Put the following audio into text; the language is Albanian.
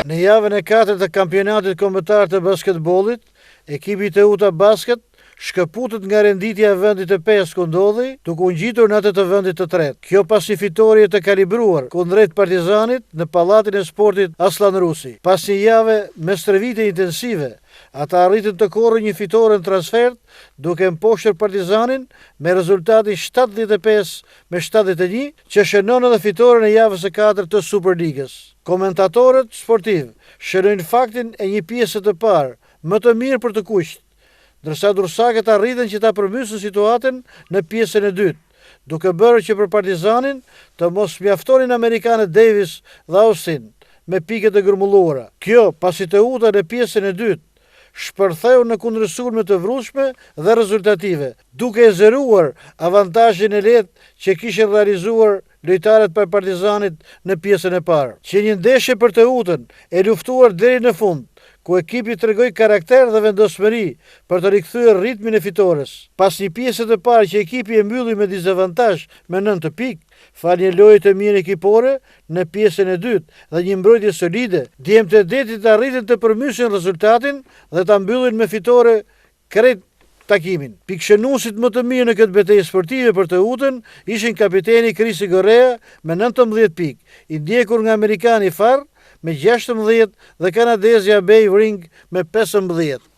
Në javën e 4 të kampionatit kombëtar të basketbollit, ekipi Teuta Basket shkëputët nga renditja e vendit të 5 ku ndodhi, duke u ngjitur në atë të vendit të 3. Kjo pas një fitorie të kalibruar kundrejt Partizanit në pallatin e sportit Aslan Rusi. Pas një jave me stërvitje intensive, ata arritën të korrin një fitore në transfert, duke mposhtur Partizanin me rezultatin 75-71, që shënon edhe fitoren e javës së 4 të Superligës. Komentatorët sportiv shënojnë faktin e një pjesë të parë më të mirë për të kuqt, ndërsa dursaket arritën që ta përmysën situatën në pjesën e dytë, duke bërë që për Partizanin të mos mjaftonin amerikanët Davis dhe Austin me piket e gërmulluara. Kjo, pasi Teuta në pjesën e dytë shpërtheu në kundërshturme të vrushme dhe rezultative, duke e zëruar avantazhin e lehtë që kishin realizuar lojtarët për Partizanit në pjesën e parë. Që një ndeshje për Teutën e luftuar deri në fund, ku ekipi tregoi karakter dhe vendosmëri për të rikthyer ritmin e fitores. Pas një pjese të parë që ekipi e mbylli me dizavantazh me 9 pikë, fal një lojë të mirë ekipore në pjesën e dytë dhe një mbrojtje solide, djemtë e detit arritën të përmysin rezultatin dhe ta mbyllin me fitore krejt takimin. Pikëshënuesit më të mirë në këtë betejë sportive për Teutën ishin kapiteni Krisi Gorea me 19 pikë, i ndjekur nga amerikani Farr me 16 dhe kanadezja Bay Ring me 15.